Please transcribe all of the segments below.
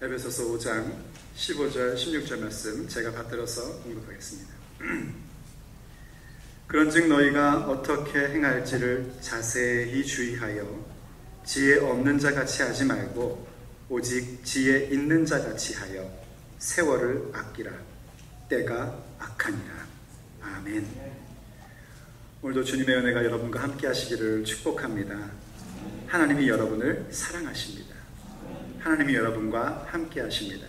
에베소서 5장 15절 16절 말씀 제가 받들어서 공독하겠습니다. 그런즉 너희가 어떻게 행할지를 자세히 주의하여 지혜 없는 자같이 하지 말고 오직 지혜 있는 자같이 하여 세월을 아끼라. 때가 악하니라. 아멘. 오늘도 주님의 은혜가 여러분과 함께 하시기를 축복합니다. 하나님이 여러분을 사랑하십니다. 하나님이 여러분과 함께 하십니다.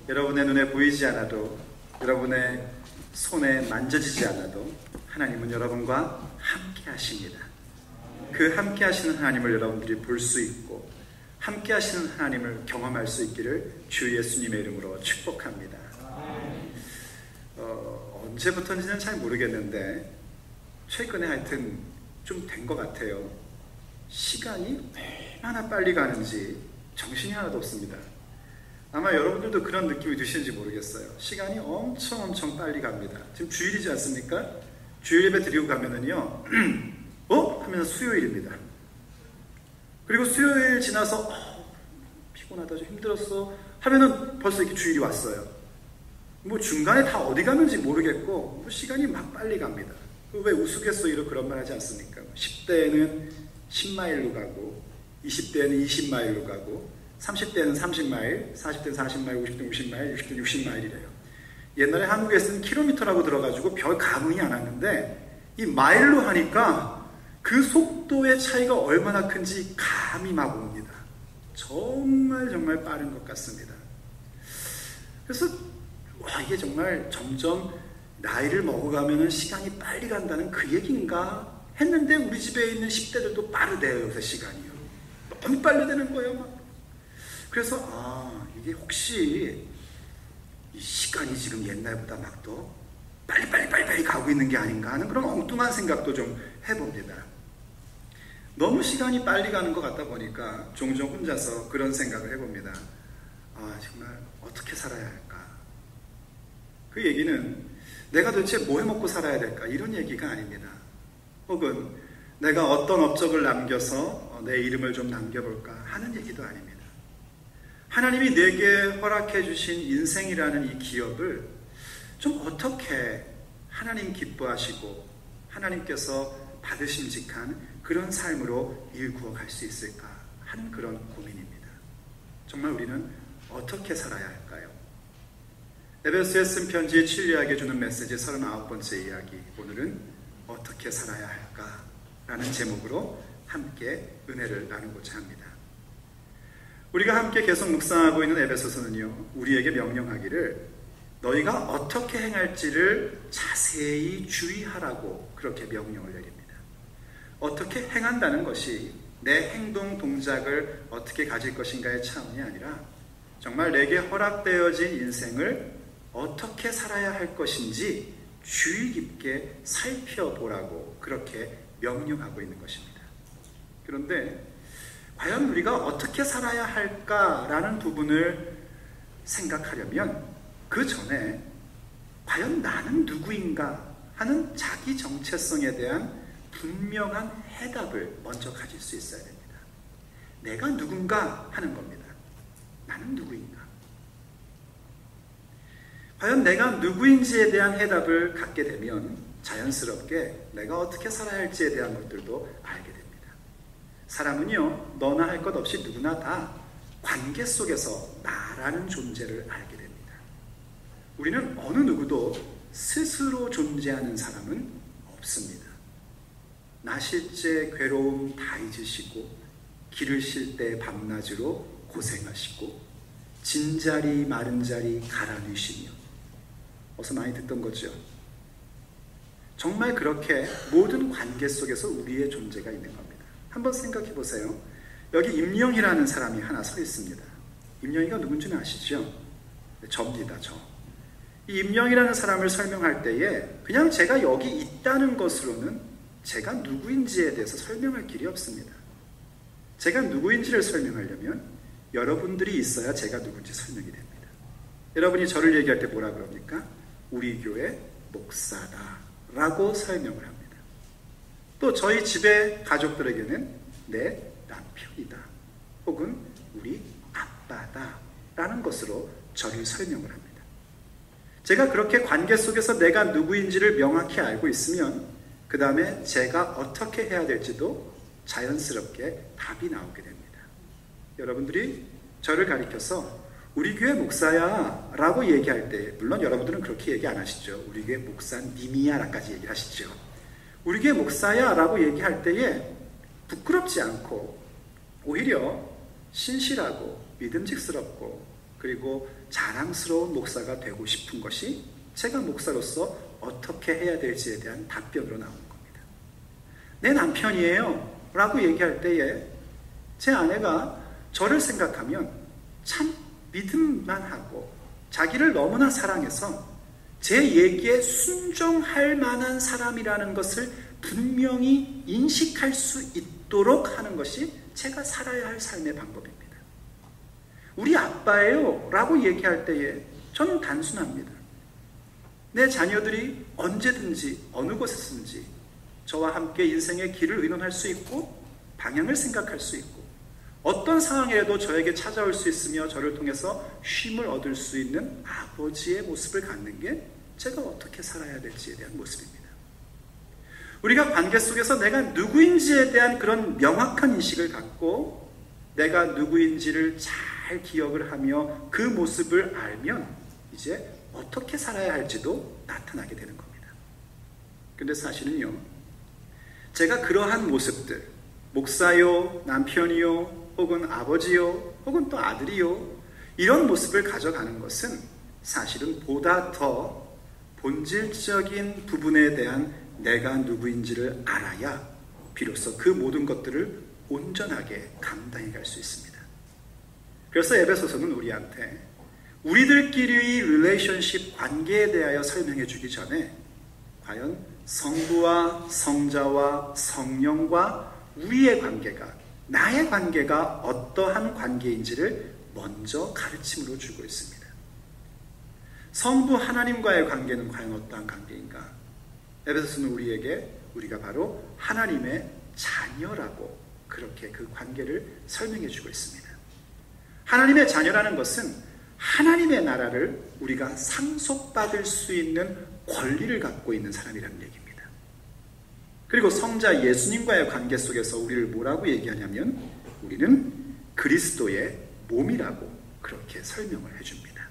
여러분의 눈에 보이지 않아도, 여러분의 손에 만져지지 않아도 하나님은 여러분과 함께 하십니다. 그 함께 하시는 하나님을 여러분들이 볼 수 있고 함께 하시는 하나님을 경험할 수 있기를 주 예수님의 이름으로 축복합니다. 언제부터인지는 잘 모르겠는데 최근에 하여튼 좀 된 것 같아요. 시간이 얼마나 빨리 가는지 정신이 하나도 없습니다. 아마 여러분들도 그런 느낌이 드시는지 모르겠어요. 시간이 엄청 빨리 갑니다. 지금 주일이지 않습니까? 주일 예배 드리고 가면은요, 하면 수요일입니다. 그리고 수요일 지나서 피곤하다, 좀 힘들었어 하면은 벌써 이렇게 주일이 왔어요. 뭐 중간에 다 어디 가는지 모르겠고 시간이 막 빨리 갑니다. 왜 우스갯소리로 그런 말 하지 않습니까? 10대에는 10마일로 가고 20대에는 20마일로 가고 30대는 30마일, 40대는 40마일, 50대는 50마일, 60대는 60마일이래요. 옛날에 한국에서는 킬로미터라고 들어가지고 별 감흥이 안 왔는데 이 마일로 하니까 그 속도의 차이가 얼마나 큰지 감이 막 옵니다. 정말 빠른 것 같습니다. 그래서 이게 정말 점점 나이를 먹어가면 시간이 빨리 간다는 그 얘기인가 했는데 우리 집에 있는 10대들도 빠르대요. 요새 시간이요. 너무 빨리 되는 거예요. 막. 그래서 이게 혹시 이 시간이 지금 옛날보다 막 더 빨리 가고 있는 게 아닌가 하는 그런 엉뚱한 생각도 좀 해봅니다. 너무 시간이 빨리 가는 것 같다 보니까 종종 혼자서 그런 생각을 해봅니다. 정말 어떻게 살아야 할까? 그 얘기는 내가 도대체 뭐 해먹고 살아야 될까? 이런 얘기가 아닙니다. 혹은 내가 어떤 업적을 남겨서 내 이름을 좀 남겨볼까 하는 얘기도 아닙니다. 하나님이 내게 허락해 주신 인생이라는 이 기업을 좀 어떻게 하나님 기뻐하시고 하나님께서 받으심직한 그런 삶으로 일구어 갈 수 있을까 하는 그런 고민입니다. 정말 우리는 어떻게 살아야 할까요? 에베소에 쓴 편지에 진리하게 주는 메시지 39번째 이야기, 오늘은 어떻게 살아야 할까 라는 제목으로 함께 은혜를 나누고자 합니다. 우리가 함께 계속 묵상하고 있는 에베소서는요, 우리에게 명령하기를 너희가 어떻게 행할지를 자세히 주의하라고 그렇게 명령을 내립니다. 어떻게 행한다는 것이 내 행동 동작을 어떻게 가질 것인가의 차원이 아니라 정말 내게 허락되어진 인생을 어떻게 살아야 할 것인지 주의 깊게 살펴보라고 그렇게 명령하고 있는 것입니다. 그런데 과연 우리가 어떻게 살아야 할까라는 부분을 생각하려면 그 전에 과연 나는 누구인가 하는 자기 정체성에 대한 분명한 해답을 먼저 가질 수 있어야 됩니다. 내가 누군가 하는 겁니다. 나는 누구인가? 과연 내가 누구인지에 대한 해답을 갖게 되면 자연스럽게 내가 어떻게 살아야 할지에 대한 것들도 알게 됩니다. 사람은요, 너나 할 것 없이 누구나 다 관계 속에서 나라는 존재를 알게 됩니다. 우리는 어느 누구도 스스로 존재하는 사람은 없습니다. 나실제 괴로움 다 잊으시고 길을 쉴 때 밤낮으로 고생하시고 진자리 마른 자리 갈아뉘시며 어서 많이 듣던 거죠. 정말 그렇게 모든 관계 속에서 우리의 존재가 있는 겁니다. 한번 생각해 보세요. 여기 임영희라는 사람이 하나 서 있습니다. 임영희가 누군지는 아시죠? 접니다, 저. 이 임영희라는 사람을 설명할 때에 그냥 제가 여기 있다는 것으로는 제가 누구인지에 대해서 설명할 길이 없습니다. 제가 누구인지를 설명하려면 여러분들이 있어야 제가 누군지 설명이 됩니다. 여러분이 저를 얘기할 때 뭐라 그럽니까? 우리 교회 목사다 라고 설명을 합니다. 또 저희 집의 가족들에게는 내 남편이다 혹은 우리 아빠다 라는 것으로 저를 설명을 합니다. 제가 그렇게 관계 속에서 내가 누구인지를 명확히 알고 있으면 그 다음에 제가 어떻게 해야 될지도 자연스럽게 답이 나오게 됩니다. 여러분들이 저를 가리켜서 우리 교회 목사야 라고 얘기할 때, 물론 여러분들은 그렇게 얘기 안 하시죠. 우리 교회 목사님이야 라까지 얘기를 하시죠. 우리 교회 목사야 라고 얘기할 때에 부끄럽지 않고 오히려 신실하고 믿음직스럽고 그리고 자랑스러운 목사가 되고 싶은 것이 제가 목사로서 어떻게 해야 될지에 대한 답변으로 나오는 겁니다. 내 남편이에요 라고 얘기할 때에 제 아내가 저를 생각하면 참 믿음만 하고 자기를 너무나 사랑해서 제 얘기에 순종할 만한 사람이라는 것을 분명히 인식할 수 있도록 하는 것이 제가 살아야 할 삶의 방법입니다. 우리 아빠예요 라고 얘기할 때에 저는 단순합니다. 내 자녀들이 언제든지 어느 곳에서든지 저와 함께 인생의 길을 의논할 수 있고 방향을 생각할 수 있고 어떤 상황에도 저에게 찾아올 수 있으며 저를 통해서 쉼을 얻을 수 있는 아버지의 모습을 갖는 게 제가 어떻게 살아야 될지에 대한 모습입니다. 우리가 관계 속에서 내가 누구인지에 대한 그런 명확한 인식을 갖고 내가 누구인지를 잘 기억을 하며 그 모습을 알면 이제 어떻게 살아야 할지도 나타나게 되는 겁니다. 근데 사실은요, 제가 그러한 모습들, 목사요, 남편이요, 혹은 아버지요, 혹은 또 아들이요, 이런 모습을 가져가는 것은 사실은 보다 더 본질적인 부분에 대한 내가 누구인지를 알아야 비로소 그 모든 것들을 온전하게 감당해 갈 수 있습니다. 그래서 에베소서는 우리한테 우리들끼리의 릴레이션십 관계에 대하여 설명해 주기 전에 과연 성부와 성자와 성령과 우리의 관계가, 나의 관계가 어떠한 관계인지를 먼저 가르침으로 주고 있습니다. 성부 하나님과의 관계는 과연 어떠한 관계인가? 에베소서는 우리에게 우리가 바로 하나님의 자녀라고 그렇게 그 관계를 설명해 주고 있습니다. 하나님의 자녀라는 것은 하나님의 나라를 우리가 상속받을 수 있는 권리를 갖고 있는 사람이라는 얘기입니다. 그리고 성자 예수님과의 관계 속에서 우리를 뭐라고 얘기하냐면 우리는 그리스도의 몸이라고 그렇게 설명을 해줍니다.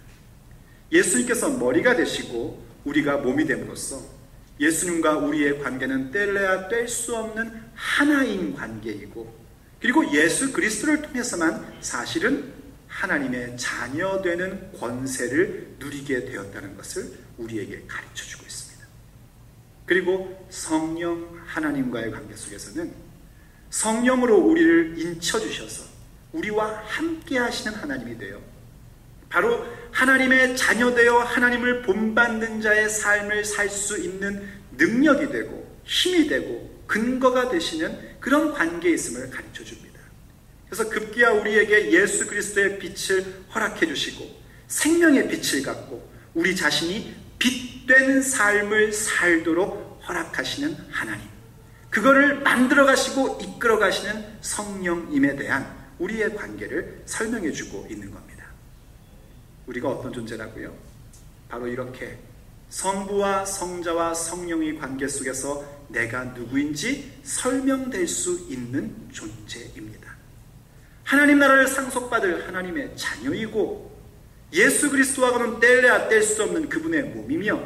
예수님께서 머리가 되시고 우리가 몸이 됨으로써 예수님과 우리의 관계는 뗄래야 뗄 수 없는 하나인 관계이고, 그리고 예수 그리스도를 통해서만 사실은 하나님의 자녀되는 권세를 누리게 되었다는 것을 우리에게 가르쳐주고 있습니다. 그리고 성령 하나님과의 관계 속에서는 성령으로 우리를 인쳐주셔서 우리와 함께 하시는 하나님이 되어 바로 하나님의 자녀되어 하나님을 본받는 자의 삶을 살 수 있는 능력이 되고 힘이 되고 근거가 되시는 그런 관계에 있음을 가르쳐줍니다. 그래서 급기야 우리에게 예수 그리스도의 빛을 허락해 주시고 생명의 빛을 갖고 우리 자신이 빛된 삶을 살도록 허락하시는 하나님, 그거를 만들어 가시고 이끌어 가시는 성령님에 대한 우리의 관계를 설명해 주고 있는 겁니다. 우리가 어떤 존재라고요? 바로 이렇게 성부와 성자와 성령의 관계 속에서 내가 누구인지 설명될 수 있는 존재입니다. 하나님 나라를 상속받을 하나님의 자녀이고 예수 그리스도와는 뗄래야 뗄 수 없는 그분의 몸이며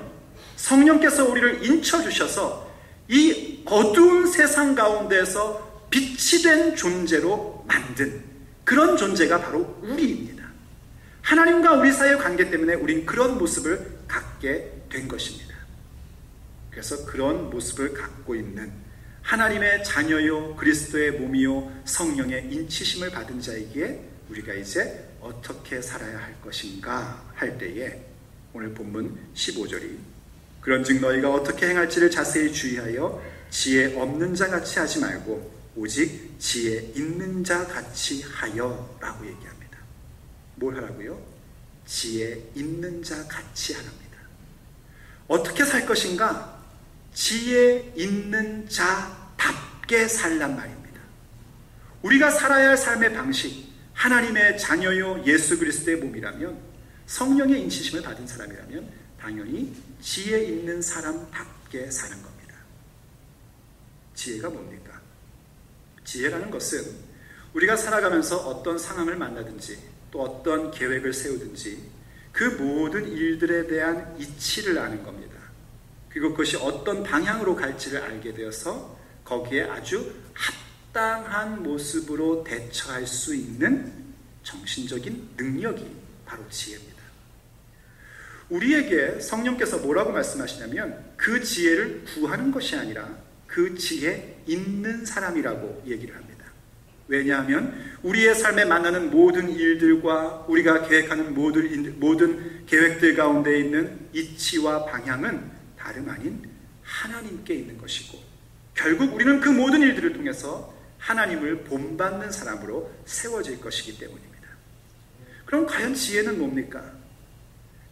성령께서 우리를 인쳐주셔서 이 어두운 세상 가운데에서 빛이 된 존재로 만든 그런 존재가 바로 우리입니다. 하나님과 우리 사이의 관계 때문에 우린 그런 모습을 갖게 된 것입니다. 그래서 그런 모습을 갖고 있는 하나님의 자녀요 그리스도의 몸이요 성령의 인치심을 받은 자이기에 우리가 이제 어떻게 살아야 할 것인가 할 때에 오늘 본문 15절이 그런즉 너희가 어떻게 행할지를 자세히 주의하여 지혜 없는 자 같이 하지 말고 오직 지혜 있는 자 같이 하여 라고 얘기합니다. 뭘 하라고요? 지혜 있는 자 같이 하랍니다. 어떻게 살 것인가? 지혜 있는 자답게 살란 말입니다. 우리가 살아야 할 삶의 방식, 하나님의 자녀요 예수 그리스도의 몸이라면, 성령의 인치심을 받은 사람이라면 당연히 지혜 있는 사람답게 사는 겁니다. 지혜가 뭡니까? 지혜라는 것은 우리가 살아가면서 어떤 상황을 만나든지 또 어떤 계획을 세우든지 그 모든 일들에 대한 이치를 아는 겁니다. 그리고 그것이 어떤 방향으로 갈지를 알게 되어서 거기에 아주 합당한 모습으로 대처할 수 있는 정신적인 능력이 바로 지혜입니다. 우리에게 성령께서 뭐라고 말씀하시냐면 그 지혜를 구하는 것이 아니라 그 지혜 있는 사람이라고 얘기를 합니다. 왜냐하면 우리의 삶에 만나는 모든 일들과 우리가 계획하는 모든 계획들 가운데 있는 이치와 방향은 다름 아닌 하나님께 있는 것이고 결국 우리는 그 모든 일들을 통해서 하나님을 본받는 사람으로 세워질 것이기 때문입니다. 그럼 과연 지혜는 뭡니까?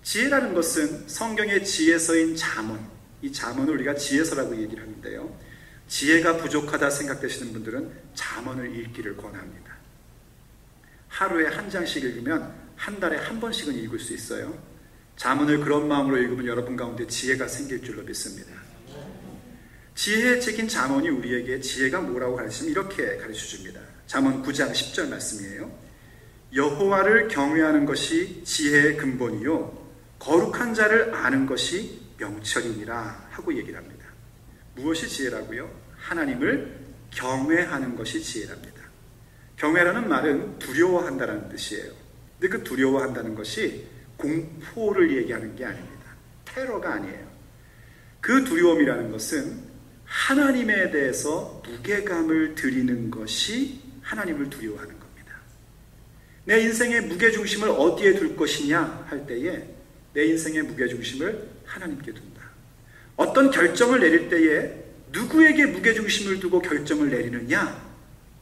지혜라는 것은 성경의 지혜서인 잠언, 이 잠언을 우리가 지혜서라고 얘기를 하는데요. 지혜가 부족하다 생각되시는 분들은 잠언을 읽기를 권합니다. 하루에 한 장씩 읽으면 한 달에 한 번씩은 읽을 수 있어요. 잠언을 그런 마음으로 읽으면 여러분 가운데 지혜가 생길 줄로 믿습니다. 지혜의 책인 잠언이 우리에게 지혜가 뭐라고 가르치면 이렇게 가르쳐줍니다. 잠언 9장 10절 말씀이에요. 여호와를 경외하는 것이 지혜의 근본이요 거룩한 자를 아는 것이 명철이니라 하고 얘기를 합니다. 무엇이 지혜라고요? 하나님을 경외하는 것이 지혜랍니다. 경외라는 말은 두려워한다는 뜻이에요. 근데 그 두려워한다는 것이 공포를 얘기하는 게 아닙니다. 테러가 아니에요. 그 두려움이라는 것은 하나님에 대해서 무게감을 드리는 것이 하나님을 두려워하는 겁니다. 내 인생의 무게중심을 어디에 둘 것이냐 할 때에 내 인생의 무게중심을 하나님께 둔다. 어떤 결정을 내릴 때에 누구에게 무게중심을 두고 결정을 내리느냐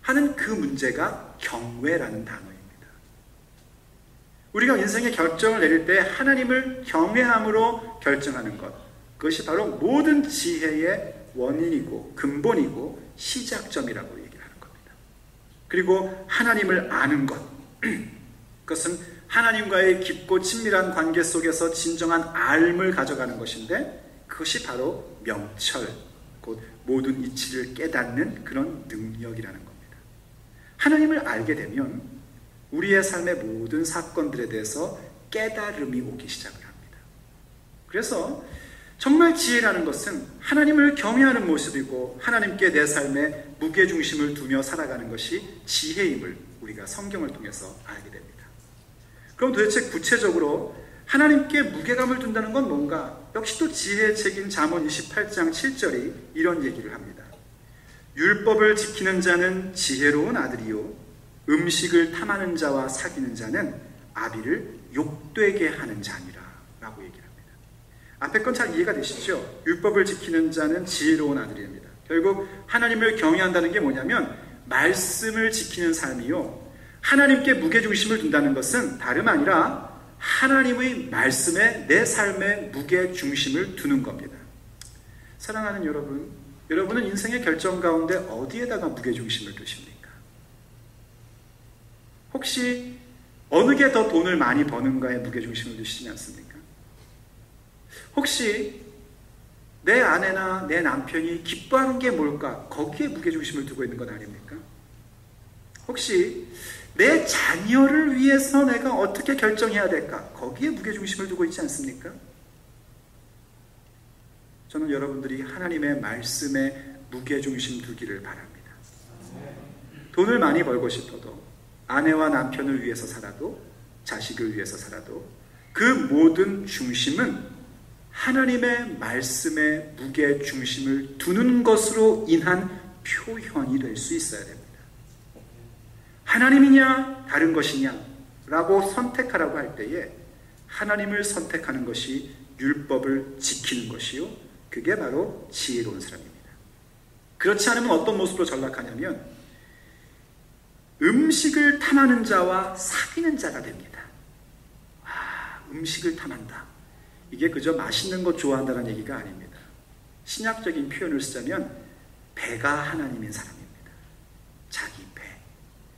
하는 그 문제가 경외라는 단어입니다. 우리가 인생의 결정을 내릴 때 하나님을 경외함으로 결정하는 것, 그것이 바로 모든 지혜의 원인이고 근본이고 시작점이라고 얘기를 하는 겁니다. 그리고 하나님을 아는 것, 그것은 하나님과의 깊고 친밀한 관계 속에서 진정한 알을 가져가는 것인데 그것이 바로 명철, 곧 모든 이치를 깨닫는 그런 능력이라는 겁니다. 하나님을 알게 되면 우리의 삶의 모든 사건들에 대해서 깨달음이 오기 시작을 합니다. 그래서 정말 지혜라는 것은 하나님을 경외하는 모습이고 하나님께 내 삶에 무게중심을 두며 살아가는 것이 지혜임을 우리가 성경을 통해서 알게 됩니다. 그럼 도대체 구체적으로 하나님께 무게감을 둔다는 건 뭔가? 역시 또 지혜의 책인 잠언 28장 7절이 이런 얘기를 합니다. 율법을 지키는 자는 지혜로운 아들이요 음식을 탐하는 자와 사귀는 자는 아비를 욕되게 하는 자니라 라고 얘기를 합니다. 앞에 건 잘 이해가 되시죠? 율법을 지키는 자는 지혜로운 아들입니다. 결국 하나님을 경외한다는 게 뭐냐면 말씀을 지키는 삶이요 하나님께 무게중심을 둔다는 것은 다름 아니라 하나님의 말씀에 내 삶의 무게중심을 두는 겁니다. 사랑하는 여러분, 여러분은 인생의 결정 가운데 어디에다가 무게중심을 두십니까? 혹시 어느 게 더 돈을 많이 버는가에 무게중심을 두시지 않습니까? 혹시 내 아내나 내 남편이 기뻐하는 게 뭘까? 거기에 무게중심을 두고 있는 건 아닙니까? 혹시 내 자녀를 위해서 내가 어떻게 결정해야 될까? 거기에 무게중심을 두고 있지 않습니까? 저는 여러분들이 하나님의 말씀에 무게중심 두기를 바랍니다. 돈을 많이 벌고 싶어도 아내와 남편을 위해서 살아도 자식을 위해서 살아도 그 모든 중심은 하나님의 말씀에 무게중심을 두는 것으로 인한 표현이 될 수 있어야 됩니다. 하나님이냐 다른 것이냐 라고 선택하라고 할 때에 하나님을 선택하는 것이 율법을 지키는 것이요, 그게 바로 지혜로운 사람입니다. 그렇지 않으면 어떤 모습으로 전락하냐면 음식을 탐하는 자와 사귀는 자가 됩니다. 음식을 탐한다. 이게 그저 맛있는 것 좋아한다는 얘기가 아닙니다. 신약적인 표현을 쓰자면 배가 하나님인 사람입니다. 자기 배,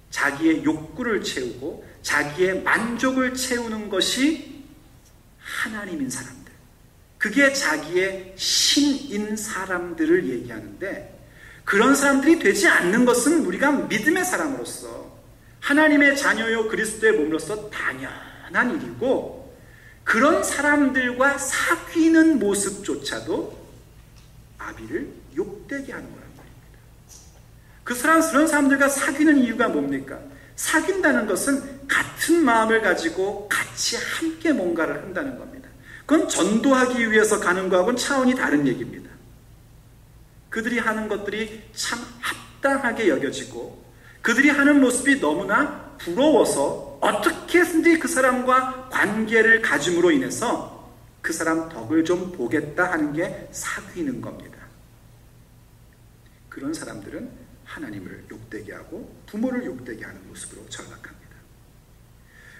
자기의 욕구를 채우고 자기의 만족을 채우는 것이 하나님인 사람들, 그게 자기의 신인 사람들을 얘기하는데, 그런 사람들이 되지 않는 것은 우리가 믿음의 사람으로서 하나님의 자녀요 그리스도의 몸으로서 당연한 일이고, 그런 사람들과 사귀는 모습조차도 아비를 욕되게 하는 거란 말입니다. 그런 사람들과 사귀는 이유가 뭡니까? 사귄다는 것은 같은 마음을 가지고 같이 함께 뭔가를 한다는 겁니다. 그건 전도하기 위해서 가는 거하고는 차원이 다른 얘기입니다. 그들이 하는 것들이 참 합당하게 여겨지고 그들이 하는 모습이 너무나 부러워서 어떻게든지 그 사람과 관계를 가짐으로 인해서 그 사람 덕을 좀 보겠다 하는 게 사귀는 겁니다. 그런 사람들은 하나님을 욕되게 하고 부모를 욕되게 하는 모습으로 전락합니다.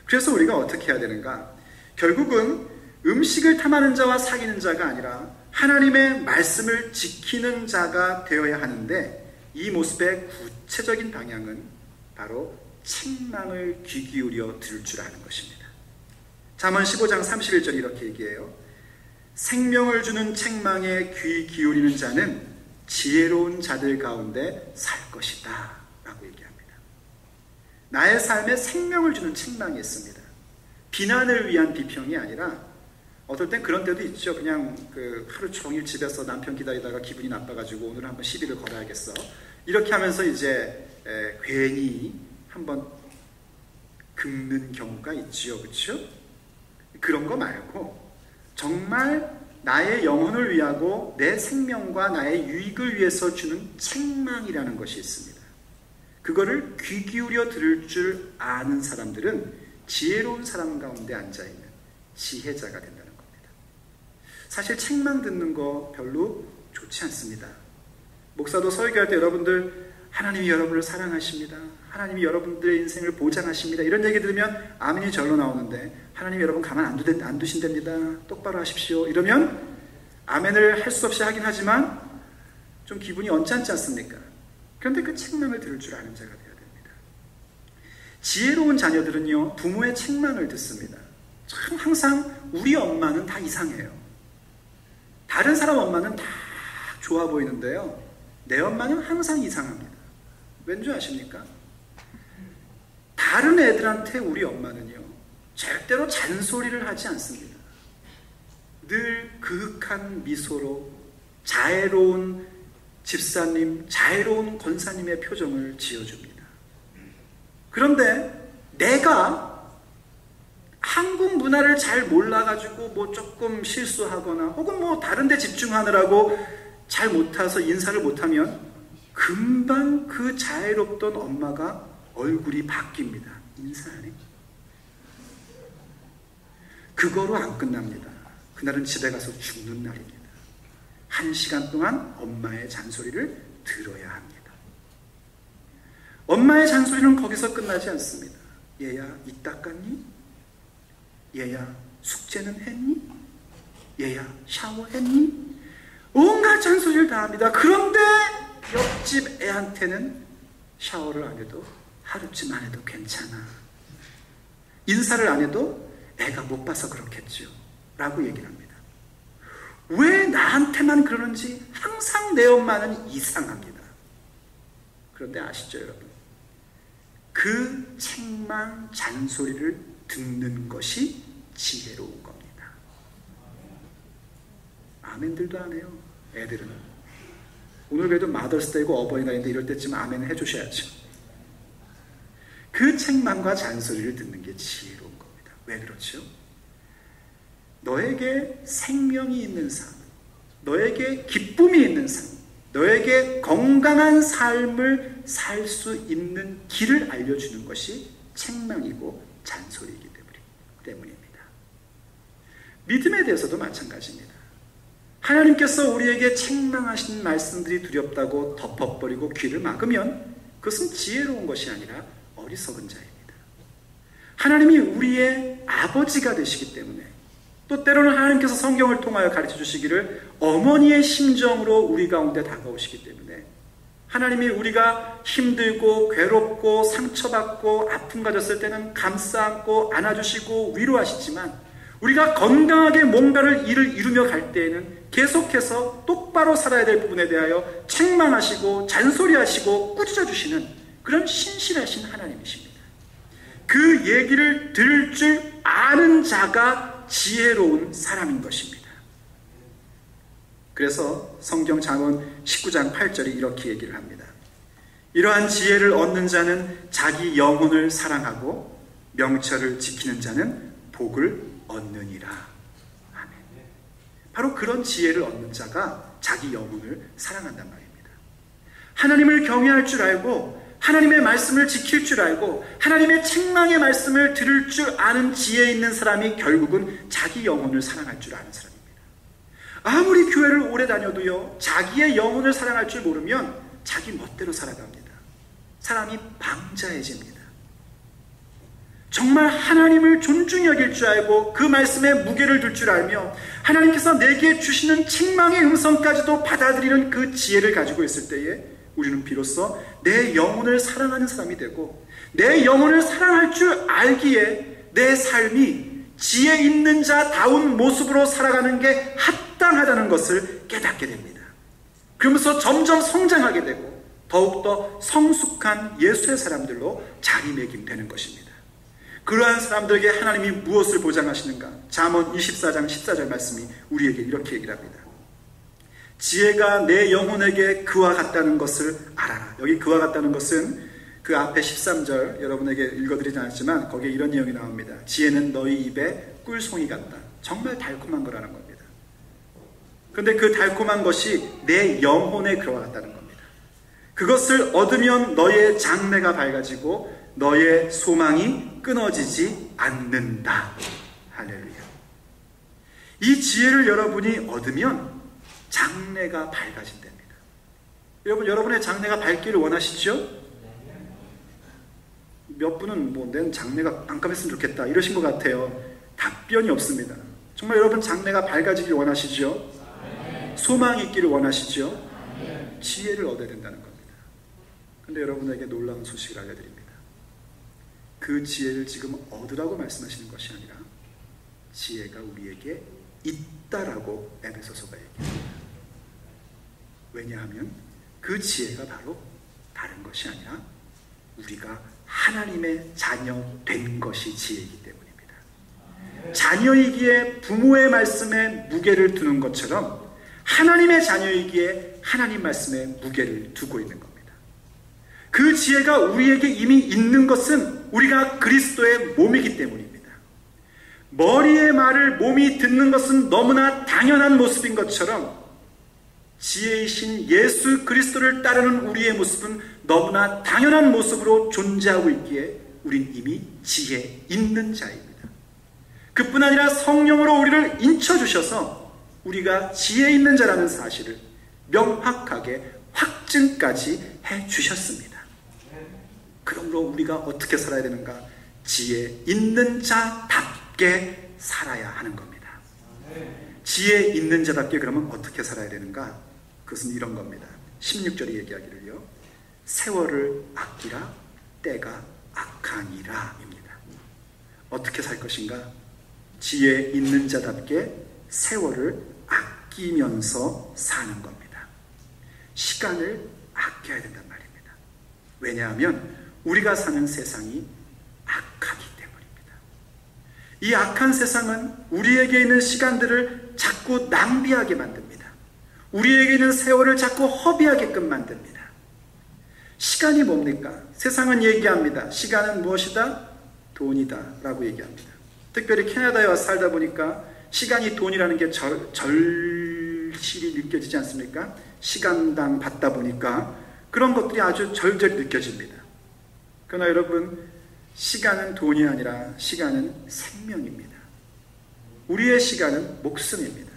그래서 우리가 어떻게 해야 되는가? 결국은 음식을 탐하는 자와 사귀는 자가 아니라 하나님의 말씀을 지키는 자가 되어야 하는데, 이 모습의 구체적인 방향은 바로 책망을 귀 기울여 들을 줄 아는 것입니다. 잠언 15장 31절 이렇게 얘기해요. 생명을 주는 책망에 귀 기울이는 자는 지혜로운 자들 가운데 살 것이다 라고 얘기합니다. 나의 삶에 생명을 주는 책망이 있습니다. 비난을 위한 비평이 아니라, 어떨 땐 그런 때도 있죠. 그냥 하루 종일 집에서 남편 기다리다가 기분이 나빠가지고 오늘 한번 시비를 걸어야겠어, 이렇게 하면서 이제 괜히 한번 긁는 경우가 있지요. 그렇죠? 그런 거 말고 정말 나의 영혼을 위하고 내 생명과 나의 유익을 위해서 주는 책망이라는 것이 있습니다. 그거를 귀 기울여 들을 줄 아는 사람들은 지혜로운 사람 가운데 앉아있는 지혜자가 된다는 겁니다. 사실 책망 듣는 거 별로 좋지 않습니다. 목사도 설교할 때 여러분들 하나님이 여러분을 사랑하십니다, 하나님이 여러분들의 인생을 보장하십니다, 이런 얘기 들으면 아멘이 절로 나오는데, 하나님이 여러분 가만 안 두신답니다, 똑바로 하십시오, 이러면 아멘을 할 수 없이 하긴 하지만 좀 기분이 언짢지 않습니까? 그런데 그 책망을 들을 줄 아는 자가 되어야 됩니다. 지혜로운 자녀들은요, 부모의 책망을 듣습니다. 참 항상 우리 엄마는 다 이상해요. 다른 사람 엄마는 다 좋아 보이는데요, 내 엄마는 항상 이상합니다. 왠지 아십니까? 다른 애들한테 우리 엄마는요, 절대로 잔소리를 하지 않습니다. 늘 그윽한 미소로 자애로운 집사님, 자애로운 권사님의 표정을 지어줍니다. 그런데 내가 한국 문화를 잘 몰라가지고 뭐 조금 실수하거나 혹은 뭐 다른 데 집중하느라고 잘 못해서 인사를 못하면 금방 그 자애롭던 엄마가 얼굴이 바뀝니다. 인사 안 해? 그거로 안 끝납니다. 그날은 집에 가서 죽는 날입니다. 1시간 동안 엄마의 잔소리를 들어야 합니다. 엄마의 잔소리는 거기서 끝나지 않습니다. 얘야, 이 닦았니? 얘야, 숙제는 했니? 얘야, 샤워했니? 온갖 잔소리를 다 합니다. 그런데 옆집 애한테는 샤워를 안 해도 하루쯤 안 해도 괜찮아, 인사를 안 해도 애가 못 봐서 그렇겠죠 라고 얘기를 합니다. 왜 나한테만 그러는지 항상 내 엄마는 이상합니다. 그런데 아시죠 여러분? 그 책망 잔소리를 듣는 것이 지혜로운 겁니다. 아멘들도 안 해요. 애들은 오늘 그래도 마더스데이고 어버이날인데 이럴 때쯤 아멘을 해주셔야죠. 그 책망과 잔소리를 듣는 게 지혜로운 겁니다. 왜 그렇죠? 너에게 생명이 있는 삶, 너에게 기쁨이 있는 삶, 너에게 건강한 삶을 살 수 있는 길을 알려주는 것이 책망이고 잔소리이기 때문입니다. 믿음에 대해서도 마찬가지입니다. 하나님께서 우리에게 책망하신 말씀들이 두렵다고 덮어버리고 귀를 막으면 그것은 지혜로운 것이 아니라 어리석은 자입니다. 하나님이 우리의 아버지가 되시기 때문에, 또 때로는 하나님께서 성경을 통하여 가르쳐 주시기를 어머니의 심정으로 우리 가운데 다가오시기 때문에, 하나님이 우리가 힘들고 괴롭고 상처받고 아픔 가졌을 때는 감싸 안고 안아주시고 위로하시지만, 우리가 건강하게 뭔가를 일을 이루며 갈 때에는 계속해서 똑바로 살아야 될 부분에 대하여 책망하시고 잔소리하시고 꾸짖어주시는 그런 신실하신 하나님이십니다. 그 얘기를 들을 줄 아는 자가 지혜로운 사람인 것입니다. 그래서 성경 잠언 19장 8절이 이렇게 얘기를 합니다. 이러한 지혜를 얻는 자는 자기 영혼을 사랑하고 명철을 지키는 자는 복을 얻느니라. 아멘. 바로 그런 지혜를 얻는 자가 자기 영혼을 사랑한단 말입니다. 하나님을 경외할 줄 알고 하나님의 말씀을 지킬 줄 알고 하나님의 책망의 말씀을 들을 줄 아는 지혜 있는 사람이 결국은 자기 영혼을 사랑할 줄 아는 사람입니다. 아무리 교회를 오래 다녀도요, 자기의 영혼을 사랑할 줄 모르면 자기 멋대로 살아갑니다. 사람이 방자해집니다. 정말 하나님을 존중히 여길 줄 알고 그 말씀에 무게를 둘 줄 알며 하나님께서 내게 주시는 책망의 음성까지도 받아들이는 그 지혜를 가지고 있을 때에 우리는 비로소 내 영혼을 사랑하는 사람이 되고, 내 영혼을 사랑할 줄 알기에 내 삶이 지혜 있는 자다운 모습으로 살아가는 게 합당하다는 것을 깨닫게 됩니다. 그러면서 점점 성장하게 되고 더욱더 성숙한 예수의 사람들로 자리매김되는 것입니다. 그러한 사람들에게 하나님이 무엇을 보장하시는가? 잠언 24장 14절 말씀이 우리에게 이렇게 얘기를 합니다. 지혜가 내 영혼에게 그와 같다는 것을 알아라. 여기 그와 같다는 것은 그 앞에 13절 여러분에게 읽어드리지 않았지만 거기에 이런 내용이 나옵니다. 지혜는 너희 입에 꿀송이 같다. 정말 달콤한 거라는 겁니다. 그런데 그 달콤한 것이 내 영혼에 그와 같다는 겁니다. 그것을 얻으면 너의 장래가 밝아지고 너의 소망이 끊어지지 않는다. 할렐루야. 이 지혜를 여러분이 얻으면 장래가 밝아진답니다. 여러분의 장래가 밝기를 원하시죠? 몇 분은 내 장래가 깜깜했으면 좋겠다 이러신 것 같아요. 답변이 없습니다. 정말 여러분 장래가 밝아지길 원하시죠? 소망이 있기를 원하시죠? 지혜를 얻어야 된다는 겁니다. 그런데 여러분에게 놀라운 소식을 알려드립니다. 그 지혜를 지금 얻으라고 말씀하시는 것이 아니라 지혜가 우리에게 있다라고 에베소서가 얘기합니다. 왜냐하면 그 지혜가 바로 다른 것이 아니라 우리가 하나님의 자녀 된 것이 지혜이기 때문입니다. 자녀이기에 부모의 말씀에 무게를 두는 것처럼 하나님의 자녀이기에 하나님 말씀에 무게를 두고 있는 겁니다. 그 지혜가 우리에게 이미 있는 것은 우리가 그리스도의 몸이기 때문입니다. 머리의 말을 몸이 듣는 것은 너무나 당연한 모습인 것처럼 지혜이신 예수 그리스도를 따르는 우리의 모습은 너무나 당연한 모습으로 존재하고 있기에 우린 이미 지혜 있는 자입니다. 그뿐 아니라 성령으로 우리를 인쳐주셔서 우리가 지혜 있는 자라는 사실을 명확하게 확증까지 해주셨습니다. 그러므로 우리가 어떻게 살아야 되는가? 지혜 있는 자답게 살아야 하는 겁니다. 지혜 있는 자답게 그러면 어떻게 살아야 되는가? 그것은 이런 겁니다. 16절이 얘기하기를요. 세월을 아끼라 때가 악하니라 입니다. 어떻게 살 것인가? 지혜 있는 자답게 세월을 아끼면서 사는 겁니다. 시간을 아껴야 된단 말입니다. 왜냐하면 우리가 사는 세상이 악하기 때문입니다. 이 악한 세상은 우리에게 있는 시간들을 자꾸 낭비하게 만듭니다. 우리에게 있는 세월을 자꾸 허비하게끔 만듭니다. 시간이 뭡니까? 세상은 얘기합니다. 시간은 무엇이다? 돈이다 라고 얘기합니다. 특별히 캐나다에 와서 살다 보니까 시간이 돈이라는 게 절실히 느껴지지 않습니까? 시간당 받다 보니까 그런 것들이 아주 절절히 느껴집니다. 그러나 여러분, 시간은 돈이 아니라 시간은 생명입니다. 우리의 시간은 목숨입니다.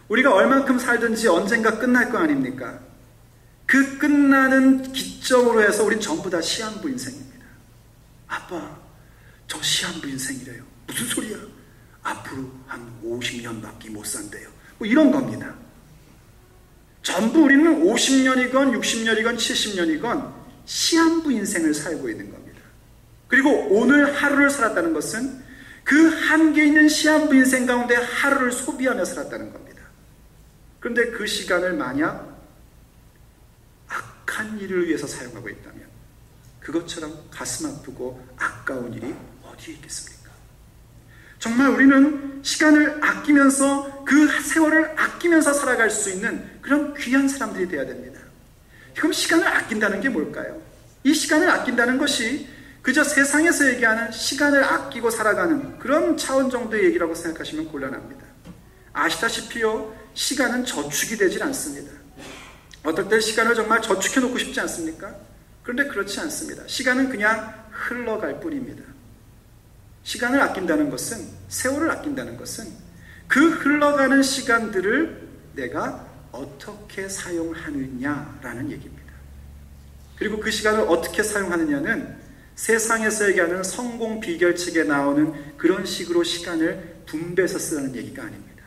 우리가 얼만큼 살든지 언젠가 끝날 거 아닙니까? 그 끝나는 기점으로 해서 우린 전부 다 시한부 인생입니다. 아빠, 저 시한부 인생이래요. 무슨 소리야? 앞으로 한 50년밖에 못 산대요. 뭐 이런 겁니다. 전부 우리는 50년이건 60년이건 70년이건 시한부 인생을 살고 있는 겁니다. 그리고 오늘 하루를 살았다는 것은 그 한계 있는 시한부 인생 가운데 하루를 소비하며 살았다는 겁니다. 그런데 그 시간을 만약 악한 일을 위해서 사용하고 있다면 그것처럼 가슴 아프고 아까운 일이 어디에 있겠습니까? 정말 우리는 시간을 아끼면서 그 세월을 아끼면서 살아갈 수 있는 그런 귀한 사람들이 되어야 됩니다. 그럼 시간을 아낀다는 게 뭘까요? 이 시간을 아낀다는 것이 그저 세상에서 얘기하는 시간을 아끼고 살아가는 그런 차원 정도의 얘기라고 생각하시면 곤란합니다. 아시다시피요, 시간은 저축이 되질 않습니다. 어떨 때 시간을 정말 저축해 놓고 싶지 않습니까? 그런데 그렇지 않습니다. 시간은 그냥 흘러갈 뿐입니다. 시간을 아낀다는 것은, 세월을 아낀다는 것은 그 흘러가는 시간들을 내가 어떻게 사용하느냐라는 얘기입니다. 그리고 그 시간을 어떻게 사용하느냐는 세상에서 얘기하는 성공 비결책에 나오는 그런 식으로 시간을 분배해서 쓰라는 얘기가 아닙니다.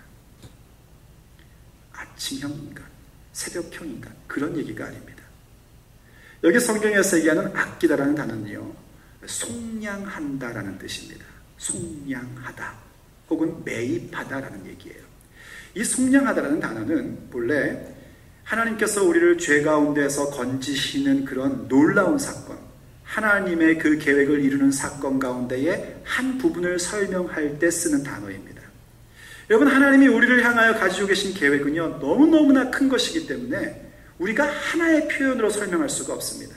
아침형 인간, 새벽형 인간, 그런 얘기가 아닙니다. 여기 성경에서 얘기하는 아끼다라는 단어는요, 속량한다라는 뜻입니다. 속량하다 혹은 매입하다라는 얘기예요. 이 속량하다라는 단어는 본래 하나님께서 우리를 죄 가운데서 건지시는 그런 놀라운 사건, 하나님의 그 계획을 이루는 사건 가운데의 한 부분을 설명할 때 쓰는 단어입니다. 여러분, 하나님이 우리를 향하여 가지고 계신 계획은요, 너무너무나 큰 것이기 때문에 우리가 하나의 표현으로 설명할 수가 없습니다.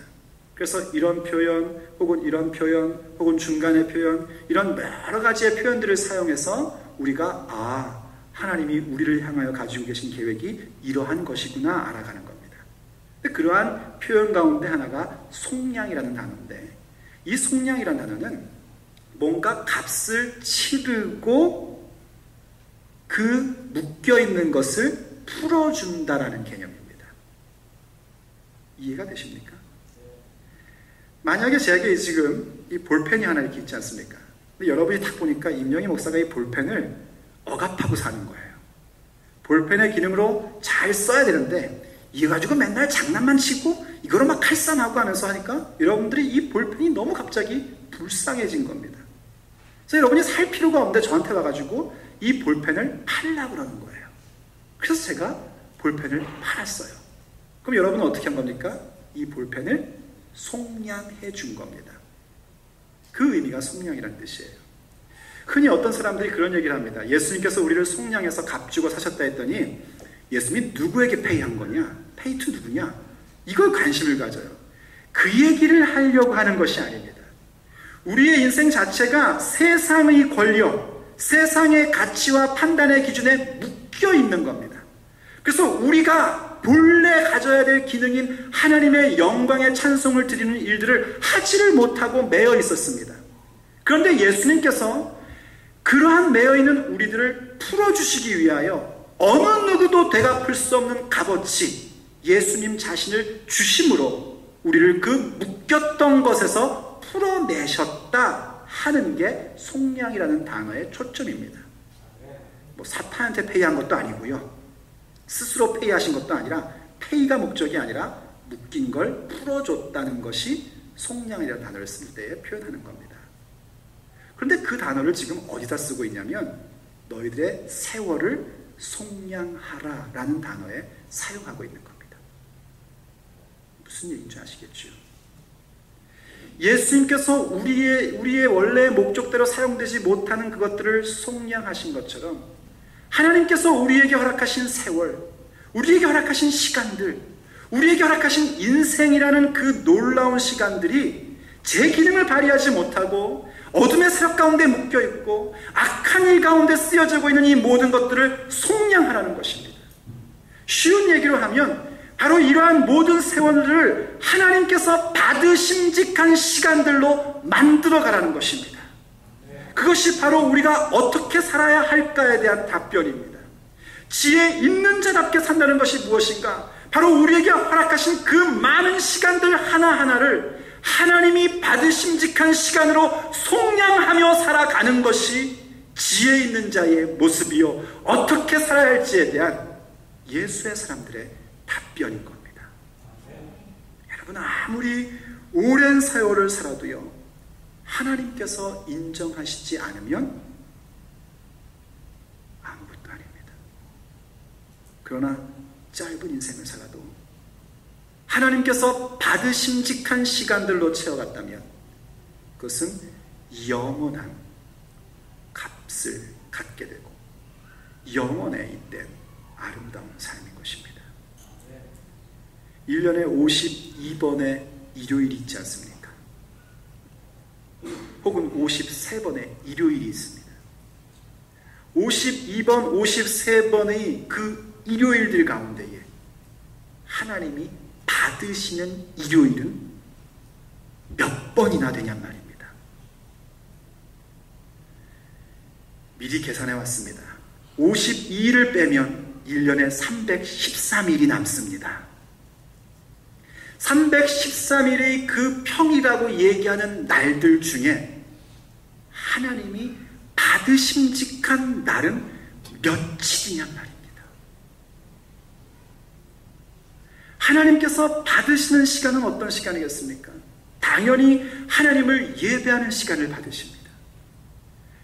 그래서 이런 표현 혹은 이런 표현 혹은 중간의 표현, 이런 여러 가지의 표현들을 사용해서 우리가 하나님이 우리를 향하여 가지고 계신 계획이 이러한 것이구나 알아가는 겁니다. 근데 그러한 표현 가운데 하나가 속량이라는 단어인데, 이 속량이라는 단어는 뭔가 값을 치르고 그 묶여있는 것을 풀어준다라는 개념입니다. 이해가 되십니까? 만약에 제게 지금 이 볼펜이 하나 이렇게 있지 않습니까? 근데 여러분이 딱 보니까 임영희 목사가 이 볼펜을 억압하고 사는 거예요. 볼펜의 기능으로 잘 써야 되는데 이거 가지고 맨날 장난만 치고 이거로 막 칼싸움하고 하면서 하니까 여러분들이 이 볼펜이 너무 갑자기 불쌍해진 겁니다. 그래서 여러분이 살 필요가 없는데 저한테 와가지고 이 볼펜을 팔려고 그러는 거예요. 그래서 제가 볼펜을 팔았어요. 그럼 여러분은 어떻게 한 겁니까? 이 볼펜을 속량해 준 겁니다. 그 의미가 속량이라는 뜻이에요. 흔히 어떤 사람들이 그런 얘기를 합니다. 예수님께서 우리를 속량해서 값 주고 사셨다 했더니 예수님이 누구에게 페이한 거냐? 페이 투 누구냐? 이걸 관심을 가져요. 그 얘기를 하려고 하는 것이 아닙니다. 우리의 인생 자체가 세상의 권력, 세상의 가치와 판단의 기준에 묶여 있는 겁니다. 그래서 우리가 본래 가져야 될 기능인 하나님의 영광의 찬송을 드리는 일들을 하지를 못하고 매여 있었습니다. 그런데 예수님께서 그러한 매여 있는 우리들을 풀어주시기 위하여 어느 누구도 되갚을 수 없는 값어치 예수님 자신을 주심으로 우리를 그 묶였던 것에서 풀어내셨다 하는 게 속량이라는 단어의 초점입니다. 뭐 사탄한테 페이한 것도 아니고요, 스스로 페이하신 것도 아니라 페이가 목적이 아니라 묶인 걸 풀어줬다는 것이 속량이라는 단어를 쓸 때에 표현하는 겁니다. 그런데 그 단어를 지금 어디다 쓰고 있냐면 너희들의 세월을 속량하라 라는 단어에 사용하고 있는 겁니다. 무슨 얘기인지 아시겠죠? 예수님께서 우리의 원래 목적대로 사용되지 못하는 그것들을 속량하신 것처럼 하나님께서 우리에게 허락하신 세월, 우리에게 허락하신 시간들, 우리에게 허락하신 인생이라는 그 놀라운 시간들이 제 기능을 발휘하지 못하고 어둠의 세력 가운데 묶여있고 악한 일 가운데 쓰여지고 있는 이 모든 것들을 속량하라는 것입니다. 쉬운 얘기로 하면 바로 이러한 모든 세월을 하나님께서 받으심직한 시간들로 만들어가라는 것입니다. 그것이 바로 우리가 어떻게 살아야 할까에 대한 답변입니다. 지혜 있는 자답게 산다는 것이 무엇인가? 바로 우리에게 허락하신 그 많은 시간들 하나하나를 하나님이 받으심직한 시간으로 속량하며 살아가는 것이 지혜 있는 자의 모습이요, 어떻게 살아야 할지에 대한 예수의 사람들의 답변인 겁니다. 여러분, 아무리 오랜 세월을 살아도요, 하나님께서 인정하시지 않으면 아무것도 아닙니다. 그러나 짧은 인생을 살아도 하나님께서 받으심직한 시간들로 채워갔다면 그것은 영원한 값을 갖게 되고 영원에 잇된 아름다운 삶인 것입니다. 1년에 52번의 일요일이 있지 않습니까? 혹은 53번의 일요일이 있습니다. 52번, 53번의 그 일요일들 가운데에 하나님이 받으시는 일요일은 몇 번이나 되냔 말입니다. 미리 계산해 왔습니다. 52일을 빼면 1년에 313일이 남습니다. 313일의 그 평이라고 얘기하는 날들 중에 하나님이 받으심직한 날은 며칠이냔 말입니다. 하나님께서 받으시는 시간은 어떤 시간이겠습니까? 당연히 하나님을 예배하는 시간을 받으십니다.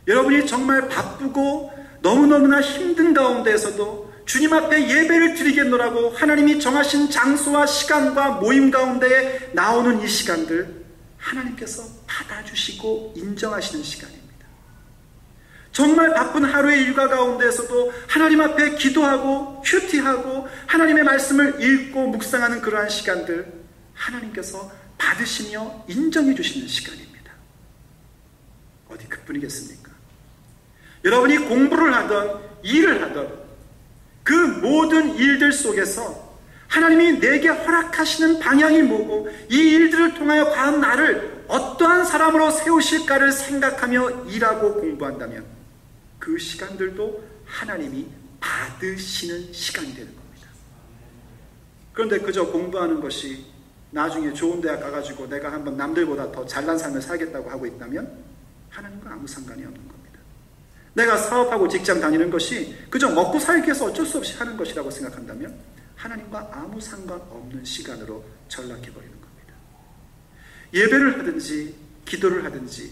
여러분이 정말 바쁘고 너무너무나 힘든 가운데에서도 주님 앞에 예배를 드리겠노라고 하나님이 정하신 장소와 시간과 모임 가운데에 나오는 이 시간들, 하나님께서 받아주시고 인정하시는 시간입니다. 정말 바쁜 하루의 일과 가운데에서도 하나님 앞에 기도하고 큐티하고 하나님의 말씀을 읽고 묵상하는 그러한 시간들, 하나님께서 받으시며 인정해 주시는 시간입니다. 어디 그뿐이겠습니까? 여러분이 공부를 하던 일을 하던 그 모든 일들 속에서 하나님이 내게 허락하시는 방향이 뭐고 이 일들을 통하여 과연 나를 어떠한 사람으로 세우실까를 생각하며 일하고 공부한다면 그 시간들도 하나님이 받으시는 시간이 되는 겁니다. 그런데 그저 공부하는 것이 나중에 좋은 대학 가가지고 내가 한번 남들보다 더 잘난 삶을 살겠다고 하고 있다면 하나님과 아무 상관이 없는 겁니다. 내가 사업하고 직장 다니는 것이 그저 먹고 살기 위해서 어쩔 수 없이 하는 것이라고 생각한다면 하나님과 아무 상관없는 시간으로 전락해버리는 겁니다. 예배를 하든지 기도를 하든지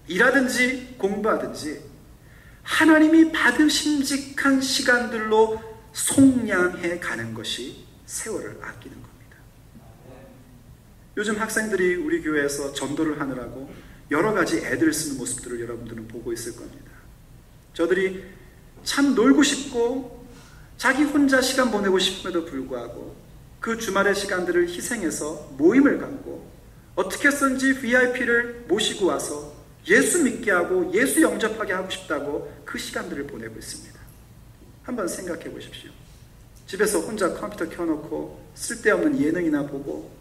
일하든지 공부하든지 하나님이 받으심직한 시간들로 속량해 가는 것이 세월을 아끼는 겁니다. 요즘 학생들이 우리 교회에서 전도를 하느라고 여러 가지 애들 쓰는 모습들을 여러분들은 보고 있을 겁니다. 저들이 참 놀고 싶고 자기 혼자 시간 보내고 싶음에도 불구하고 그 주말의 시간들을 희생해서 모임을 갖고 어떻게 해서든지 VIP를 모시고 와서 예수 믿게 하고 예수 영접하게 하고 싶다고 그 시간들을 보내고 있습니다. 한번 생각해 보십시오. 집에서 혼자 컴퓨터 켜놓고 쓸데없는 예능이나 보고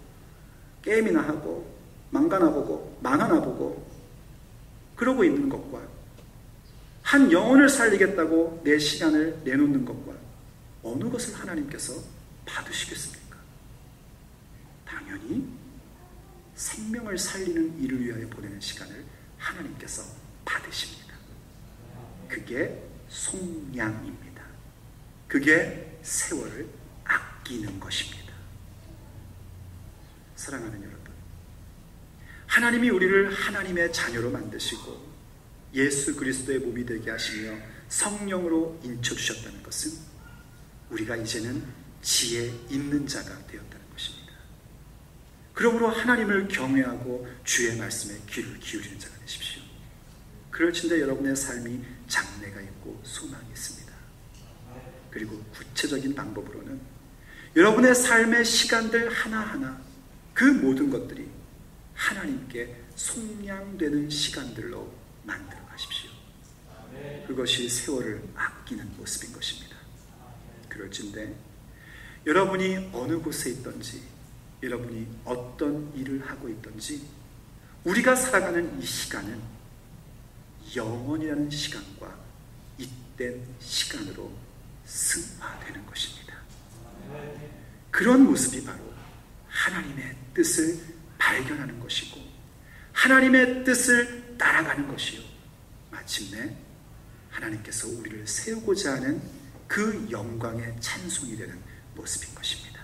게임이나 하고 망가나 보고 만화나 보고 그러고 있는 것과 한 영혼을 살리겠다고 내 시간을 내놓는 것과 어느 것을 하나님께서 받으시겠습니까? 당연히 생명을 살리는 일을 위하여 보내는 시간을 하나님께서 받으십니다. 그게 속량입니다. 그게 세월을 아끼는 것입니다. 사랑하는 여러분, 하나님이 우리를 하나님의 자녀로 만드시고 예수 그리스도의 몸이 되게 하시며 성령으로 인쳐주셨다는 것은 우리가 이제는 지혜 있는 자가 되었다는 것입니다. 그러므로 하나님을 경외하고 주의 말씀에 귀를 기울이는 자가 되십시오. 그럴진데 여러분의 삶이 장래가 있고 소망이 있습니다. 그리고 구체적인 방법으로는 여러분의 삶의 시간들 하나하나 그 모든 것들이 하나님께 속량되는 시간들로 만들어 가십시오. 그것이 세월을 아끼는 모습인 것입니다. 그럴진데 여러분이 어느 곳에 있든지, 여러분이 어떤 일을 하고 있든지, 우리가 살아가는 이 시간은 영원이라는 시간과 잇된 시간으로 승화되는 것입니다. 그런 모습이 바로 하나님의 뜻을 발견하는 것이고, 하나님의 뜻을 따라가는 것이요, 마침내 하나님께서 우리를 세우고자 하는 그 영광의 찬송이 되는 모습인 것입니다.